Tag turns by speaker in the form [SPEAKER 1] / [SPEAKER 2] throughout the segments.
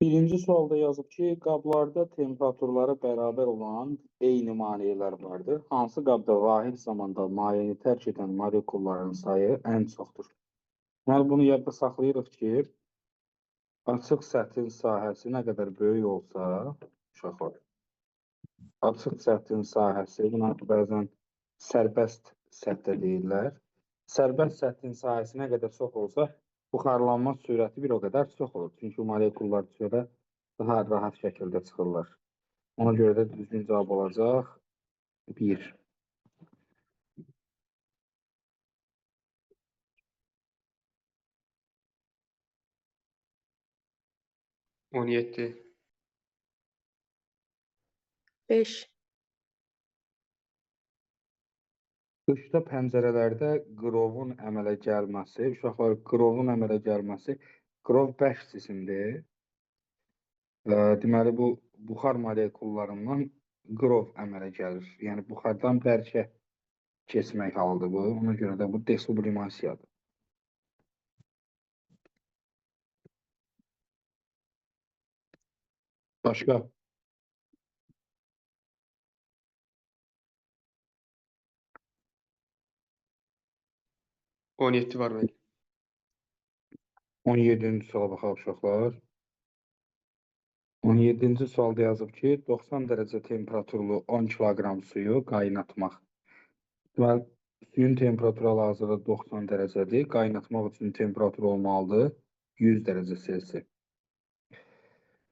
[SPEAKER 1] Birinci sualda yazıb ki, qablarda temperaturları bərabər olan eyni mayelər vardır. Hansı qabda vahid zamanda mayeni tərk edən molekulların sayı ən çoxdur? Yəni, bunu yadda saxlayırıq ki, açıq səthin sahəsi nə qədər böyük olsa, uşaqlar, açıq səthin sahəsi, buna bəzən sərbəst səthə deyirlər. Sərbəst səthin sahəsi nə qədər çox olsa, buxarlanma sürəti bir o qədər çox olur. Çünki molekullar çölə daha rahat şəkildə çıxırlar. Ona görə də düzgün cavab olacaq 1.
[SPEAKER 2] On yeddi.
[SPEAKER 3] 5.
[SPEAKER 1] Qışda pəncərələrdə qrovun əmələ gəlməsi, uşaqlar, qrovun əmələ gəlməsi, qrov bərk cisimdir. Deməli, bu buxar molekullarından qrov əmələ gəlir. Yəni, buxardan bərkə keçmək halıdır bu. Ona görə də bu desublimasiyadır. Başqa?
[SPEAKER 2] On yeddi var mənim.
[SPEAKER 1] 17-ci suala baxaq uşaqlar. 17-ci sualda yazıb ki, 90 dərəcə temperaturlu 10 kiloqram suyu qaynatmaq. Deməli, suyun temperaturu hal-hazırda 90 dərəcədir. Qaynatmaq üçün temperatur olmalıdır 100 dərəcə Selsi.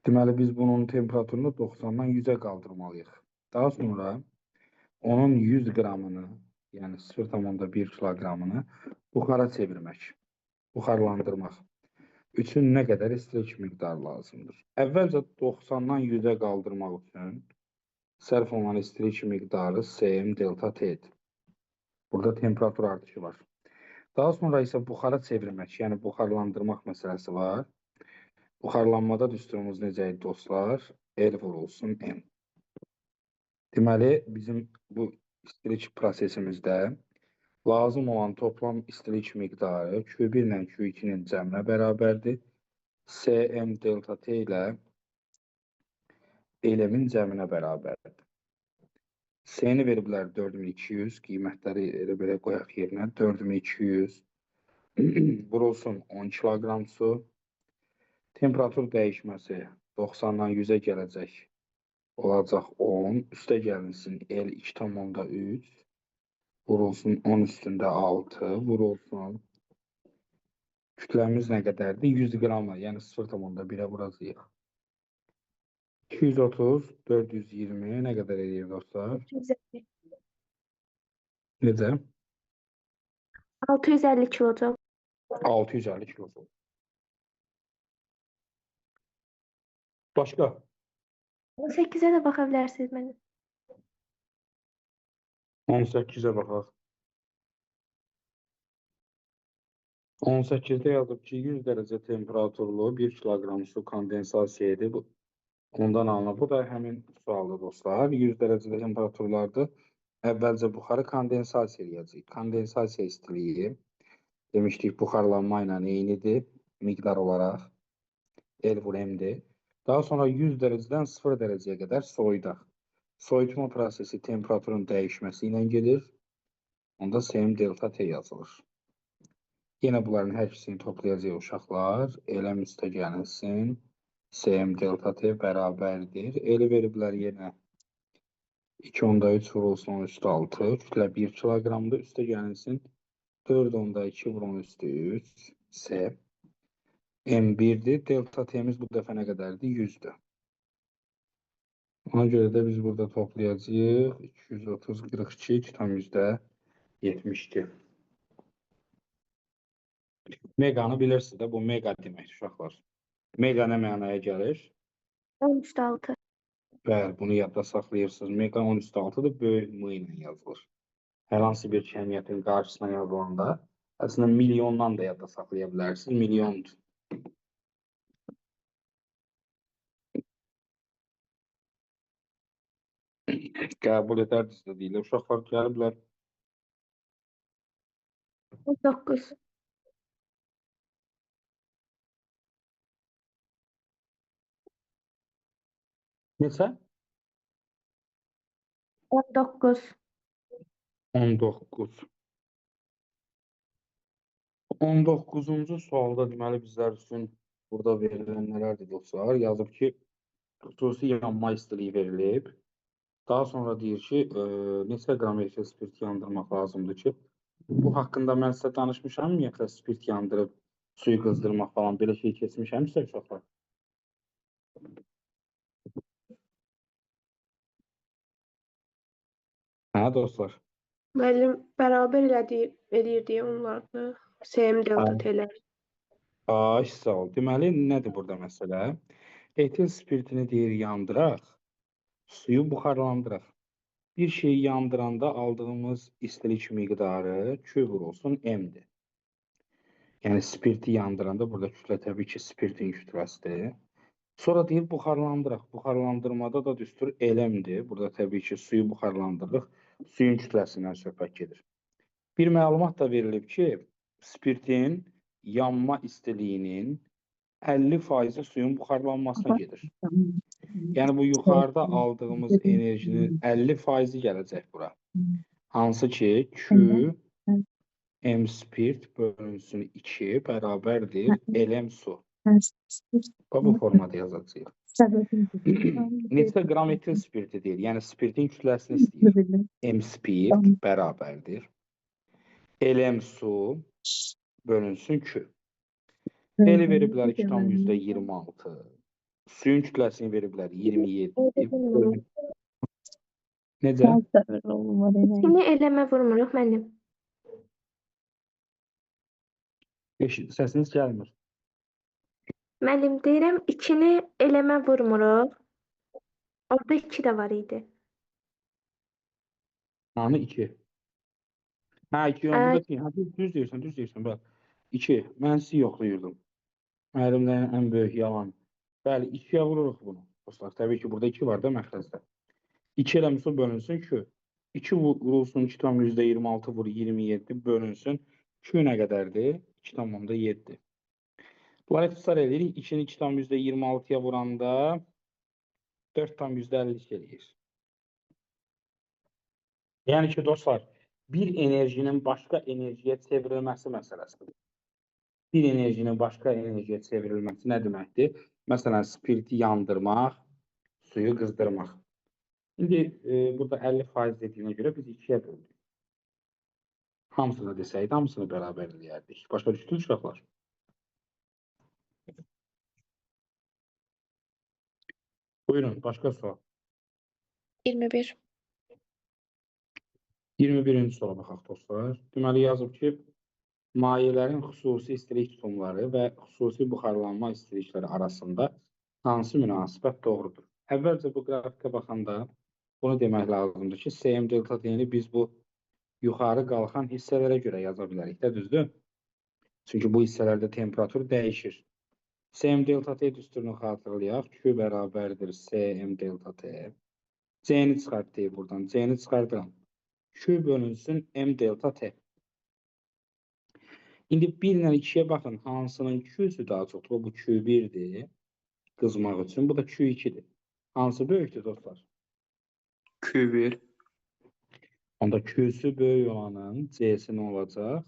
[SPEAKER 1] Deməli, biz bunun temperaturunu 90-dan 100-ə qaldırmalıyıq. Daha sonra onun 100 qramını, yəni 0,1 kiloqramını buxara çevirmək, buxarlandırmaq üçün nə qədər istilik miqdarı lazımdır? Əvvəlcə 90-dan 100-ə qaldırmaq üçün sərf olunan istilik miqdarı Cm delta T-dir. Burada temperatur artışı var. Daha sonra isə buxara çevirmək, yəni buxarlandırmaq məsələsi var. Buxarlanmada düsturumuz necə idi dostlar? L vurulsun M. Deməli, bizim bu istilik prosesimizdə lazım olan toplam istilik miqdarı Q1 ilə Q2-nin cəminə bərabərdir. Cm delta T ilə L-in cəminə bərabərdir. C-ni veriblər 4200, qiymətləri elə belə qoyaq yerinə. 4200 vurulsun 10 kiloqram su. Temperatur dəyişməsi 90-dan 100-ə gələcək. Olacaq 10. Üstə gəlinsin L 2,3. Vurulsun 10 üstündə 6. Vurulsun. Kütləmiz nə qədərdir? 100 qramla, yəni 0,1-ə vuracaq. 230, 420 nə qədər edir dostlar?
[SPEAKER 3] 650.
[SPEAKER 1] Necə?
[SPEAKER 3] 650 kilocal.
[SPEAKER 1] 650 kilojoule. Başqa?
[SPEAKER 3] 18'e de bakabilirsiniz benim.
[SPEAKER 1] 18-ə baxaq. 18-də yazıb ki, 100 dərəcə temperaturlu 1 kiloqram su kondensasiya edib. Ondan alınır. Bu da həmin sualdır dostlar. 100 dərəcədə temperaturlarda əvvəlcə buxarı kondensasiya edəcək. Kondensasiya istiliyi demişdik, buxarlanma ilə eynidir miqdar olaraq. L vur M-dir. Daha sonra 100 dərəcədən 0 dərəcəyə qədər soyudaq. Soyutma prosesi temperaturun dəyişməsi ilə gedir. Onda Cm delta T yazılır. Yenə bunların hər ikisini toplayacaq uşaqlar. L-əm üstə gəlinsin. Cm delta T bərabərdir. L-i veriblər yenə 2,3 vurulsun 10 üstü 6. Kütlə 1 kiloqramdır. Üstə gəlinsin 4,2 vurulsun üstü 3. C. M1'dir. Delta T'miz bu dəfə nə qədərdir? 100'dür. Ona görə də biz burada toplayacağıq. 230, 42, 2,72. Meqanı bilirsiniz də, bu mega demək uşaqlar. Mega nə mənaya gəlir?
[SPEAKER 3] 10 üstü 6.
[SPEAKER 1] Bəli, bunu yadda saxlayırsınız. Mega 10 üstü 6-dır, böyük M ilə yazılır. Hər hansı bir kəmiyyətin qarşısına yazılanda, əslində milyondan da yadda saxlaya bilərsiniz. Milyondur. Qəbul edərdiniz də deyilə. Uşaqlar gəliblər.
[SPEAKER 3] 19.
[SPEAKER 1] Neçə?
[SPEAKER 3] 19.
[SPEAKER 1] 19. 19-cu sualda deməli bizlər üçün burada verilən nələrdir dostlar? Yazıb ki, xüsusi yanma istiliyi verilib. Daha sonra deyir ki, neçə qram etil spirt yandırmaq lazımdır ki, bu haqqında mən sizə danışmışam, ümumiyyətlə spirt yandırıb suyu qızdırmaq falan belə şey keçmişəm sizə uşaqlar. Hə dostlar?
[SPEAKER 4] Müəllim bərabər eləyir deyə onlardı. SM delta T'lər.
[SPEAKER 1] Ay sağ ol. Deməli nədir burada məsələ? Etil spirtini deyir yandıraq, suyu buxarlandıraq. Bir şeyi yandıranda aldığımız istilik miqdarı Q vurulsun M-dir. Yəni spirti yandıranda burada kütlə təbii ki, spirtin kütləsidir. Sonra deyir buxarlandıraq. Buxarlandırmada da düstur LM-dir. Burada təbii ki, suyu buxarlandırırıq. Suyun kütləsindən söhbət gedir. Bir məlumat da verilib ki, spirtin yanma istiliyinin 50% suyun buxarlanmasına gedir. Yəni bu yuxarıda aldığımız enerjinin 50% gələcək bura. Hansı ki, Q M spirt bölünsün 2 bərabərdir LM su. Bu formada yazacağıq. Neçə qram etil spirti deyir? Yəni spirtin kütləsini istəyir. M spirt bərabərdir LM su bölünsün Q. Eli veriblər 2,26. Suyun kütləsini veriblər 27. Necə?
[SPEAKER 3] İçini eləmə vurmuruq müəllim.
[SPEAKER 1] Səsiniz gəlmir.
[SPEAKER 3] Müəllim deyirəm, içini eləmə vurmuruq. Orada 2 də var idi.
[SPEAKER 1] Hanı 2? Hə, 2 onda da 2. Hə, düz deyirsən, bəli. 2. Mən sizi yoxlayırdım. Müəllimlərin ən böyük yalan. Bəli, 2-yə vururuq bunu. Dostlar, təbii ki, burada 2 var da məxrəzdə. 2 eləmişsə bölünsün Q. 2 vurulsun 2,26 vur 27 bölünsün. Q nə qədərdir? 2,7. Bunları ixtisar edirik. 2-ni 2,26-ya vuranda 4,52 eləyir. Yəni ki, dostlar, bir enerjinin başqa enerjiyə çevrilməsi məsələsidir. Bir enerjinin başqa enerjiyə çevrilməsi nə deməkdir? Məsələn, spirti yandırmaq, suyu qızdırmaq. İndi burada 50% dediyinə görə biz 2-yə böldük. Hamısını desəydi, hamısını bərabər eləyərdik. Başqa düşdünüz uşaqlar? Buyurun, başqa sual.
[SPEAKER 4] 21.
[SPEAKER 1] 21-ci suala baxaq dostlar. Deməli yazıb ki, mayələrin xüsusi istilik tutumları və xüsusi buxarlanma istilikləri arasında hansı münasibət doğrudur? Əvvəlcə bu qrafikə baxanda bunu demək lazımdır ki, SM delta T-ni biz bu yuxarı qalxan hissələrə görə yaza bilərik də, düzdür? Çünki bu hissələrdə temperatur dəyişir. SM delta T düsturunu xatırlayaq. Q bərabərdir SM delta T. C-ni çıxartdıq buradan. C-ni çıxardıram. Q bölünsün M delta T. İndi 1 ilə 2-yə baxın, hansının Q-sü daha çoxdur? Bu Q1-dir qızmaq üçün. Bu da Q2-dir. Hansı böyükdür dostlar?
[SPEAKER 2] Q1.
[SPEAKER 1] Onda Q-sü böyük olanın C-si nə olacaq?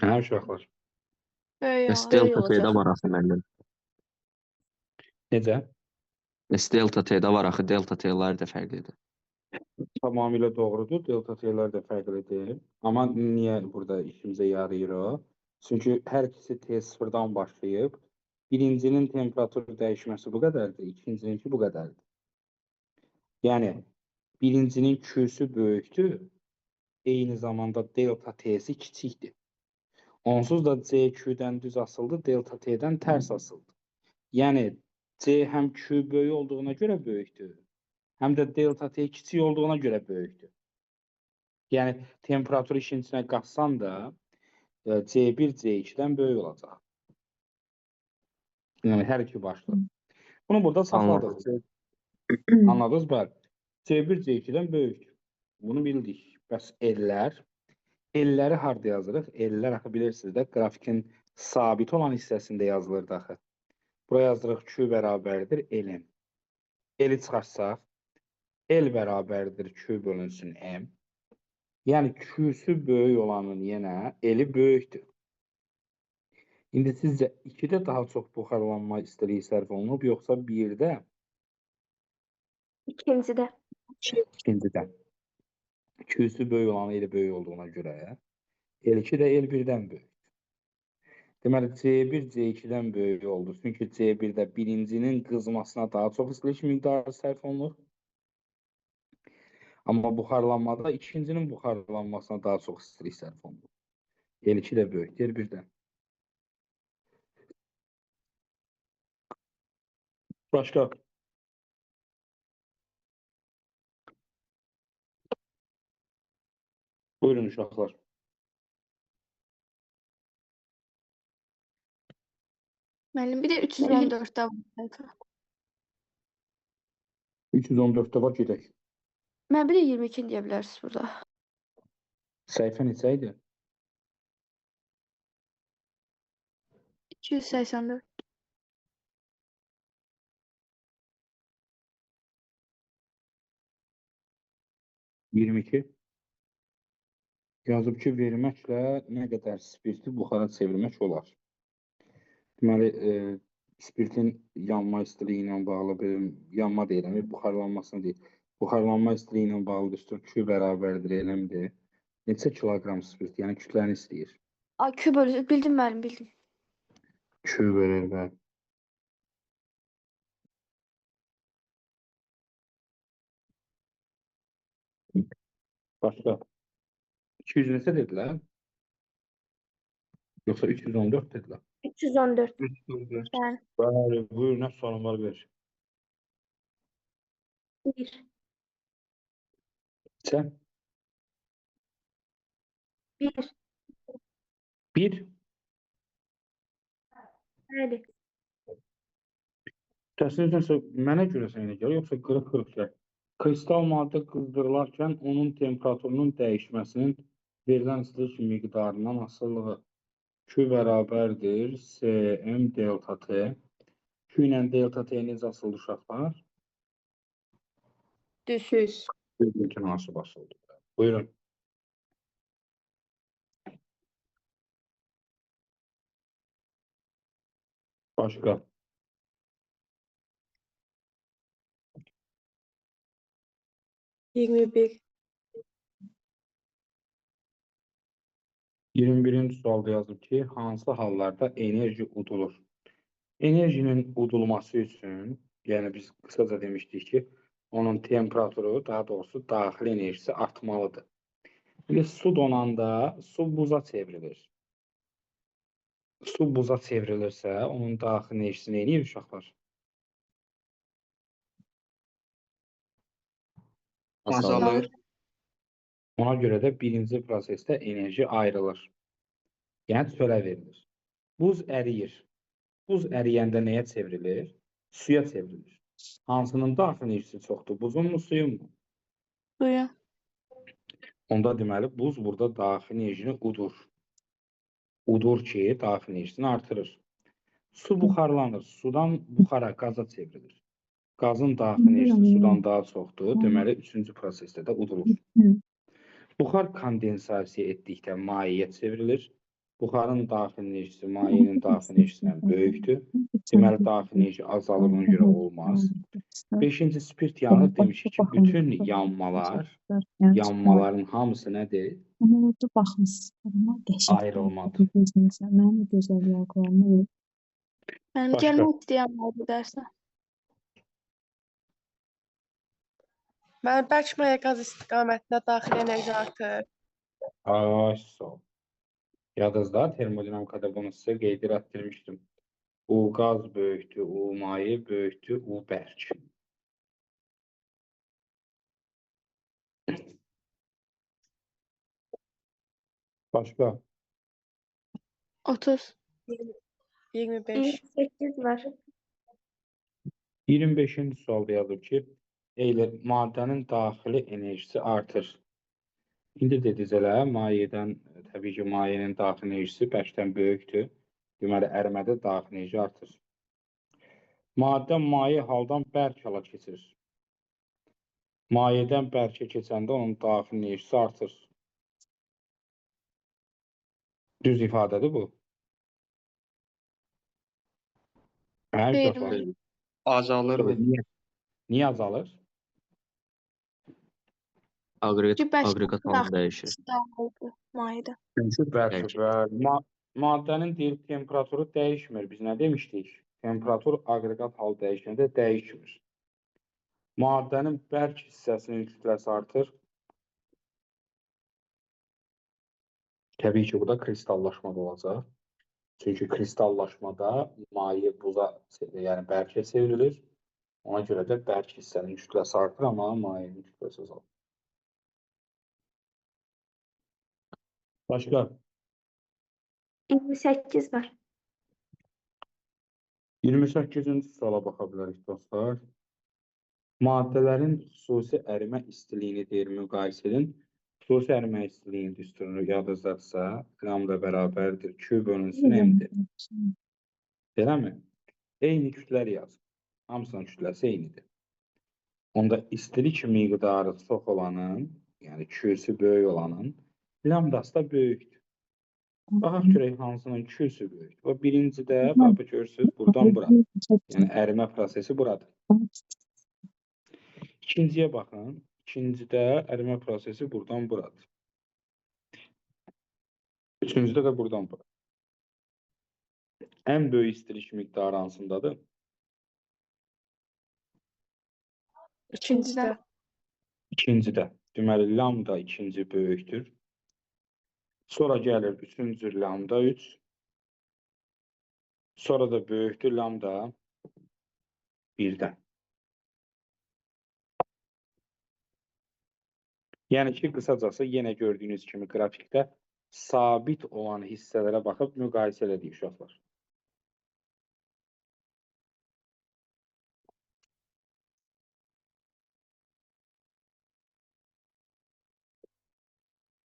[SPEAKER 1] Hə, uşaqlar.
[SPEAKER 5] S delta T'də var axı müəllim.
[SPEAKER 1] Necə?
[SPEAKER 5] S delta T'də var axı, delta T'lər də fərqlidir.
[SPEAKER 1] Tamamilə doğrudur. Delta T'lər də fərqlidir. Amma niyə burada işimizə yarayır o? Çünki hər ikisi T0-dan başlayıb. Birincinin temperaturu dəyişməsi bu qədərdir, ikincininki bu qədərdir. Yəni, birincinin Q-sü böyükdür, eyni zamanda delta T'si kiçikdir. Onsuz da C Q-dən düz asıldı, delta T'dən tərs asıldı. Yəni, C həm Q böyük olduğuna görə böyükdür, həm də delta T kiçik olduğuna görə böyükdür. Yəni, temperatur işin içinə qatsan da C1 C2-dən böyük olacaq. Yəni, hər iki başlı. Bunu burada saxladıq. Anladınız bəli. C1 C2-dən böyükdür. Bunu bildik. Bəs L-lər? L-ləri harada yazırıq? L-lər axı bilirsiniz də, qrafikin sabit olan hissəsində yazılır da axı. Buraya yazdırıq Q bərabərdir L-in. L-i çıxarsaq, L bərabərdir Q bölünsün M. Yəni Q-sü böyük olanın yenə L-i böyükdür. İndi sizcə 2-də daha çox buxarlanma istiliyi sərf olunub, yoxsa 1-də?
[SPEAKER 3] İkincidə.
[SPEAKER 1] İkincidə. Q-sü böyük olan L böyük olduğuna görə L2 də L1-dən böyük. Deməli, C1 C2-dən böyük oldu. Çünki C1-də birincinin qızmasına daha çox istilik miqdarı sərf olunur. Amma buxarlanmada ikincinin buxarlanmasına daha çox istilik sərf olunur. L2 də böyük, L1-dən. Başqa? Buyurun uşaqlar.
[SPEAKER 6] Müəllim, bir də 314-də var.
[SPEAKER 1] 314-də var, gedək.
[SPEAKER 6] Mən bir də 22 deyə bilərsiniz burada.
[SPEAKER 1] Səhifə neçə idi?
[SPEAKER 6] 284.
[SPEAKER 1] Yazıb ki, verməklə nə qədər spirti buxara çevirmək olar. Deməli, spirtin yanma istiliyi ilə bağlı, yanma deyirəm, buxarlanmasını deyil. Buxarlanma istiliyi ilə bağlı üstün Q bərabərdir, eləmdir. Neçə kiloqram spirt, yəni kütləni istəyir?
[SPEAKER 6] Ay, Q bölü, bildim müəllim, bildim.
[SPEAKER 1] Q verir və başqa. 200 neçə dedilər? Yoxsa 314 dedilər?
[SPEAKER 3] 314.
[SPEAKER 2] 314.
[SPEAKER 6] Yəni,
[SPEAKER 1] Bəli, buyur, nə sorun var ver.
[SPEAKER 3] 1.
[SPEAKER 1] Sən?
[SPEAKER 3] 1.
[SPEAKER 1] 1.
[SPEAKER 3] Bəli.
[SPEAKER 1] Təsəvvürünsə, mənə görə sənə gəlir, yoxsa qırıq-qırıq gəlir. Kristal maddə qızdırılarkən onun temperaturunun dəyişməsinin verilən istilik miqdarından asılılığı Q bərabərdir Cm delta T. Q ilə delta T necə asıldı uşaqlar?
[SPEAKER 6] düz.
[SPEAKER 4] Düz.
[SPEAKER 1] Düzgün nasıl basıldı? Buyurun. Başqa.
[SPEAKER 4] Yirmi bir.
[SPEAKER 1] 21-ci sualda yazıb ki, hansı hallarda enerji udulur? Enerjinin udulması üçün, yəni biz qısaca demişdik ki, onun temperaturu, daha doğrusu daxili enerjisi artmalıdır. İndi su donanda su buza çevrilir. Su buza çevrilirsə, onun daxili enerjisi nə edir uşaqlar?
[SPEAKER 2] Azalır.
[SPEAKER 1] Ona görə də birinci prosesdə enerji ayrılır. Yəni çölə verilir. Buz əriyir. Buz əriyəndə nəyə çevrilir? Suya çevrilir. Hansının daxili enerjisi çoxdur? Buzun mu, suyun mu?
[SPEAKER 6] Buyurun.
[SPEAKER 1] Onda deməli buz burada daxili enerjini udur. Udur ki, daxili enerjisini artırır. Su buxarlanır. Sudan buxara, qaza çevrilir. Qazın daxili enerjisi sudan daha çoxdur. Deməli, üçüncü prosesdə də udulur. Buxar kondensasiya etdikdə mayeyə çevrilir. Buxarın daxili enerjisi mayenin daxili enerjisindən böyükdür. Deməli, daxili enerji azalır, ona görə olmaz. 5-ci spirt yanır demişik ki, bütün yanmaların hamısı nədir?
[SPEAKER 7] Amma orada baxmısınız, amma qəşəng.
[SPEAKER 1] Ayrılmadı.
[SPEAKER 7] Mənim gözəl yarqılarımı
[SPEAKER 6] Mənim
[SPEAKER 1] Başqa?
[SPEAKER 6] gəlmək istəyən var bu dərsə.
[SPEAKER 4] Mən bərk maya qaz istiqamətində daxili enerji artır.
[SPEAKER 1] Ay, sağ ol. Yadınızda termodinamikada bunu sizə qeyd etdirmişdim. U qaz böyükdür, U maye böyükdür, U bərk. Başqa?
[SPEAKER 6] 30.
[SPEAKER 4] 25.
[SPEAKER 3] 28 var.
[SPEAKER 1] 25-ci sualda yazıb ki, maddənin daxili enerjisi artır. İndi dediniz elə, mayedən, təbii ki, mayenin daxili enerjisi bərkdən böyükdür. Deməli, ərimədə daxili enerji artır. Maddə maye haldan bərk hala keçir. Mayədən bərkə keçəndə onun daxil enerjisi artır. Düz ifadədir bu. Hə,
[SPEAKER 6] Xeyr,
[SPEAKER 1] uşaqlar.
[SPEAKER 6] müəllim.
[SPEAKER 2] Azalır.
[SPEAKER 1] Niyə azalır?
[SPEAKER 6] Çünki bərk
[SPEAKER 5] Aqreqat halı dəyişir.
[SPEAKER 6] dağıldı mayədə.
[SPEAKER 1] Çünki bərk.
[SPEAKER 5] Bərk.
[SPEAKER 1] Maddənin deyil temperaturu dəyişmir. Biz nə demişdik? Temperatur aqreqat hal dəyişəndə dəyişmir. Maddənin bərk hissəsinin kütləsi artır. Təbii ki, bu da kristallaşmada olacaq. Çünki kristallaşmada maye buza, yəni bərkə çevrilir. Ona görə də bərk hissənin kütləsi artır, amma mayenin kütləsi azalır. Başqa?
[SPEAKER 3] 28 var.
[SPEAKER 1] 28-ci suala baxa bilərik dostlar. Maddələrin xüsusi ərimə istiliyini deyir, müqayisə edin. Xüsusi ərimə istiliyinin düsturunu yadınızdadırsa, lambda bərabərdir Q bölünsün M-dir. Eləmi? Eyni kütlər yaz. Hamısının kütləsi eynidir. Onda istilik miqdarı çox olanın, yəni Q-sü böyük olanın, lambdası da böyükdür. Baxaq görək hansının Q-sü böyükdür. O birincidə, bax görürsünüz, buradan bura. Yəni ərimə prosesi buradır. İkinciyə baxın. İkincidə ərimə prosesi buradan buradır. Üçüncüdə də buradan bura. Ən böyük istilik miqdarı hansındadır?
[SPEAKER 6] İkincidə.
[SPEAKER 1] İkincidə. Deməli, lambda ikinci böyükdür. Sonra gəlir üçüncü lambda 3. Sonra da böyükdür lambda 1-dən. Yəni ki, qısacası yenə gördüyünüz kimi qrafikdə sabit olan hissələrə baxıb müqayisə elədik uşaqlar.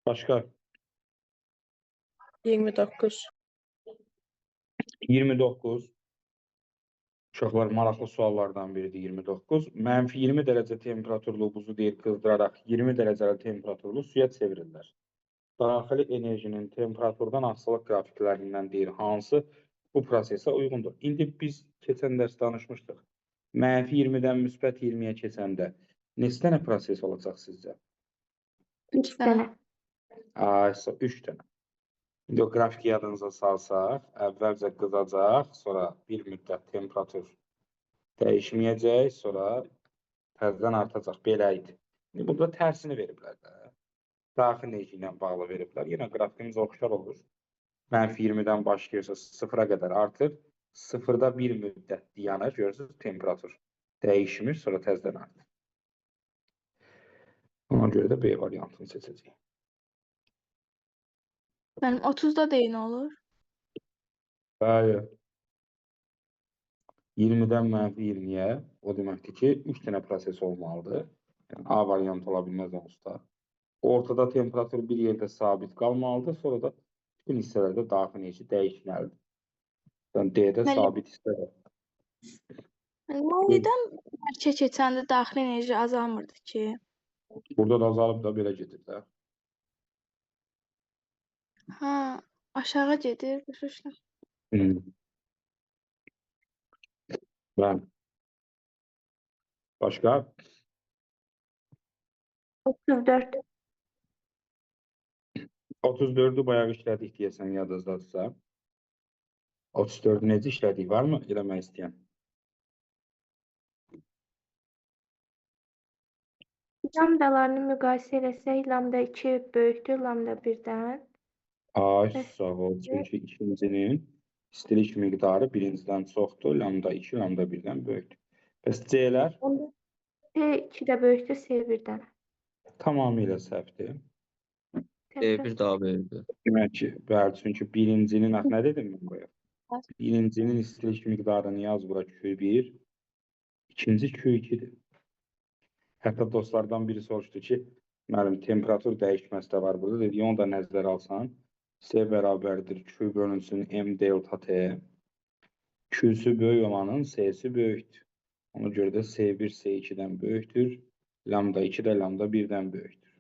[SPEAKER 1] Başqa?
[SPEAKER 4] 29.
[SPEAKER 1] 29. Uşaqlar maraqlı suallardan biridir 29. Mənfi 20 dərəcə temperaturlu buzu deyir qızdıraraq 20 dərəcəli temperaturlu suya çevirirlər. Daxili enerjinin temperaturdan asılı qrafiklərindən deyir hansı bu prosesə uyğundur. İndi biz keçən dərs danışmışdıq. Mənfi 20-dən müsbət 20-yə keçəndə neçə dənə proses olacaq sizcə?
[SPEAKER 3] 3 dənə.
[SPEAKER 1] Aysa 3 dənə. İndi o qrafiki yadınıza salsaq, əvvəlcə qızacaq, sonra bir müddət temperatur dəyişməyəcək, sonra təzədən artacaq. Belə idi. İndi burada tərsini veriblər də. Daxil enerji ilə bağlı veriblər. Yenə qrafikimiz oxşar olur. Mənfi 20-dən başlayırsa 0-a qədər artır. 0-da bir müddət dayanır. Görürsünüz, temperatur dəyişmir, sonra təzədən artır. Ona görə də B variantını seçəcəyik.
[SPEAKER 6] Mənim 30-da deyin olur.
[SPEAKER 1] Bəli. 20-dən mənfi 20-yə o deməkdir ki, 3 dənə proses olmalıdır. Yəni, A variantı ola bilməz onsuz. Ortada temperatur bir yerdə sabit qalmalıdır. Sonra da bütün hissələrdə daxil enerji dəyişməlidir. Yəni, D-də sabit hissələr.
[SPEAKER 6] Mayədən bərkə keçəndə daxili enerji azalmırdı ki.
[SPEAKER 1] Burada da azalıb da belə gedir də.
[SPEAKER 6] Ha, aşağı gedir.
[SPEAKER 1] Bəli. Başqa?
[SPEAKER 3] 34.
[SPEAKER 1] 34-ü bayaq işlədik deyəsən yadınızdadırsa. 34-ü necə işlədik? Varmı eləmək istəyən?
[SPEAKER 3] Lambdalarını müqayisə eləsək, lambda 2 böyükdür lambda 1-dən.
[SPEAKER 1] Ay, sağ ol. Çünki ikincinin istilik miqdarı birincidən çoxdur. Lambda 2, lambda 1-dən böyükdür. Bəs C-lər?
[SPEAKER 3] Onda C2 də böyükdür, C1-dən.
[SPEAKER 1] Tamamilə səhvdir.
[SPEAKER 5] Bir daha verdi.
[SPEAKER 1] Demək ki, bəli, çünki birincinin, nə dedim mən qoyaq? Birincinin istilik miqdarını yaz bura Q1, ikinci Q2-dir. Hətta dostlardan biri soruşdu ki, müəllim, temperatur dəyişməsi də var burada. Dedi, onu da nəzərə alsan, C bərabərdir Q bölünsün M delta T. Q'su böyük olanın S'si böyükdür. Ona görə də S1 S2-dən böyükdür. Lambda 2 də lambda 1-dən böyükdür.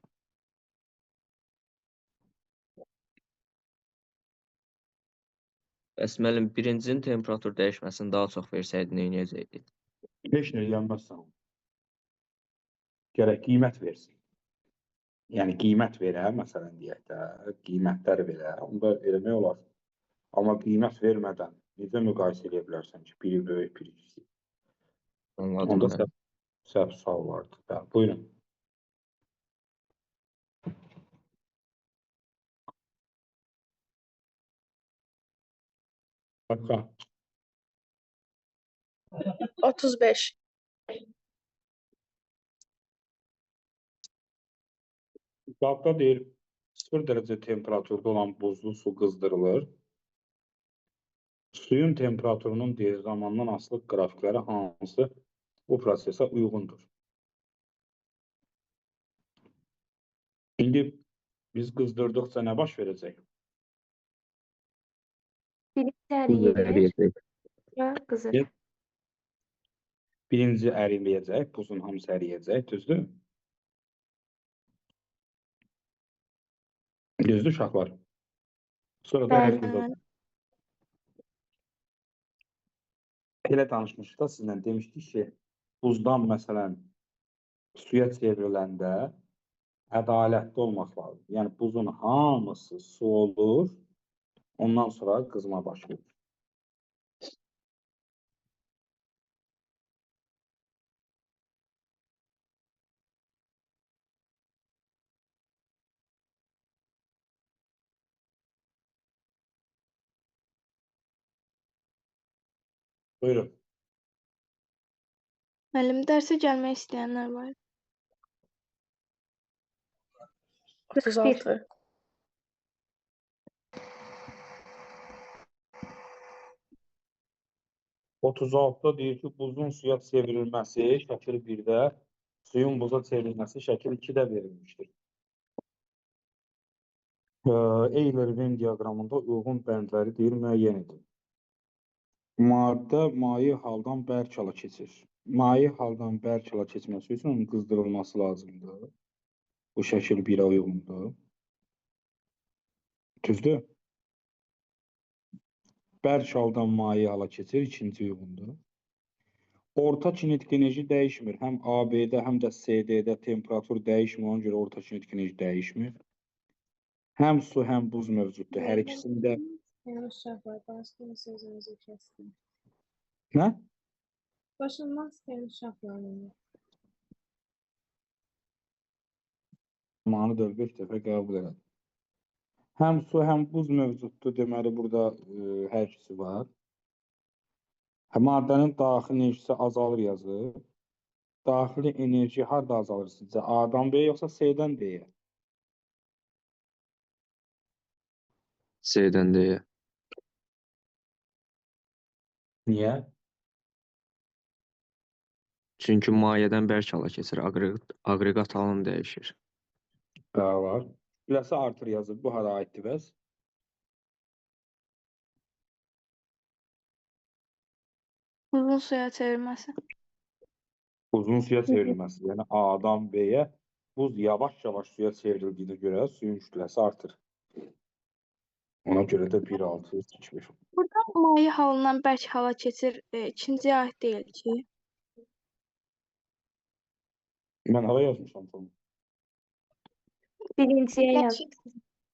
[SPEAKER 5] Bəs müəllim, birincinin temperatur dəyişməsini daha çox versəydi, nə edəcəkdik?
[SPEAKER 1] Heç nə yanmazsan. Gərək qiymət versin. Yəni qiymət verə, məsələn deyək də, qiymətlər verə, onda eləmək olar. Amma qiymət vermədən necə müqayisə edə bilərsən ki, biri böyük, biri kiçik?
[SPEAKER 5] Anladım
[SPEAKER 1] Onda
[SPEAKER 5] müəllim.
[SPEAKER 1] səhv sual vardır. Bəli, buyurun. Başqa.
[SPEAKER 4] 35.
[SPEAKER 1] Kitabda deyir, 0 dərəcə temperaturda olan buzlu su qızdırılır. Suyun temperaturunun deyir, zamandan asılı qrafikləri hansı bu prosesə uyğundur? İndi biz qızdırdıqca nə baş verəcək?
[SPEAKER 3] Birinci əriyir
[SPEAKER 5] Əriyəcək.
[SPEAKER 3] və qızır.
[SPEAKER 1] Birinci əriməyəcək, buzun hamısı əriyəcək, düzdür? Düzdür uşaqlar. Sonra da
[SPEAKER 3] Bəli.
[SPEAKER 1] hər elə danışmışıq da sizlə demişdik ki, buzdan məsələn suya çevriləndə ədalətli olmaq lazım. Yəni buzun hamısı su olur, ondan sonra qızma başlayır. Buyurun.
[SPEAKER 6] Müəllim, dərsə gəlmək istəyənlər var.
[SPEAKER 4] 36.
[SPEAKER 1] Da deyir ki, buzun suya çevrilməsi şəkil 1-də, suyun buza çevrilməsi şəkil 2-də verilmişdir. Euler-Venn diaqramında uyğun bəndləri deyir, müəyyən edin. Maddə maye haldan bərk hala keçir. Maye haldan bərk hala keçməsi üçün onun qızdırılması lazımdır. Bu şəkil 1-ə uyğundur. Düzdür? Bərk haldan maye hala keçir, ikinci uyğundur. Orta kinetik enerji dəyişmir. Həm AB-də, həm də CD-də temperatur dəyişmir, ona görə orta kinetik enerji dəyişmir. Həm su, həm buz mövcuddur. Hər ikisində...
[SPEAKER 8] Uşaqlar, başlayın sözünüzü kəsdim.
[SPEAKER 1] Nə?
[SPEAKER 8] Başlamaq istəyən uşaqlarım.
[SPEAKER 1] Zamanı da 5 dəfə qəbul elədim. Həm su, həm buz mövcuddur. Deməli, burada hər ikisi var. Maddənin daxili enerjisi azalır yazır. Daxili enerji harada azalır sizcə? A-dan B-yə yoxsa C-dən D-yə?
[SPEAKER 5] C-dən deyə.
[SPEAKER 1] Niyə?
[SPEAKER 5] Çünki mayədən bərk hala keçir, aqreqat halını dəyişir.
[SPEAKER 1] Var. Kütləsi artır yazır. Bu hara aiddir bəs?
[SPEAKER 6] Uzun suya çevirməsi.
[SPEAKER 1] Buzun suya çevrilməsi. Yəni A-dan B-yə buz yavaş-yavaş suya çevrildiyinə görə suyun kütləsi artır. Ona görə də 1,6 çıxmış.
[SPEAKER 6] Burada maye halından bərk hala keçir, ikinciyə aid deyil ki.
[SPEAKER 1] Mən hara yazmışam bunu?
[SPEAKER 3] Birinciyə yaz.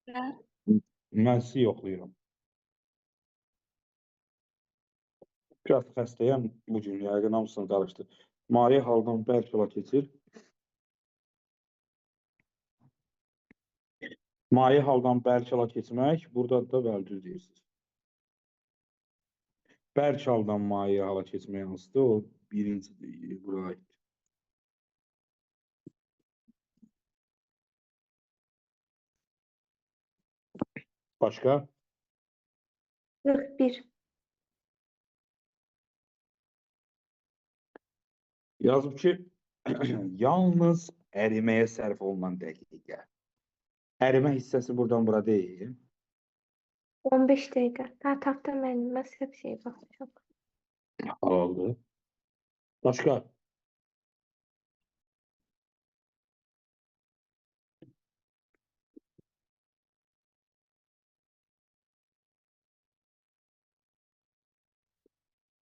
[SPEAKER 6] Nə?
[SPEAKER 1] Mən sizi yoxlayıram. Biraz xəstəyəm bu gün, yəqin hamısını qarışdı. Maye haldan bərk hala keçir. Maye haldan bərk hala keçmək, burada da bəli düz deyirsiniz. Bərk haldan maye hala keçmək hansıdır? O birinci deyil, bura aid. Başqa?
[SPEAKER 3] 41.
[SPEAKER 1] Yazıb ki, yalnız əriməyə sərf olunan dəqiqə. Ərimə hissəsi buradan bura deyil.
[SPEAKER 3] 15 dəqiqə. Ha, tapdım mən. Başqa bir şey baxacağım.
[SPEAKER 9] Halaldır. Başqa?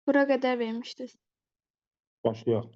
[SPEAKER 6] Bura qədər vermişdiniz.
[SPEAKER 9] Başlayaq.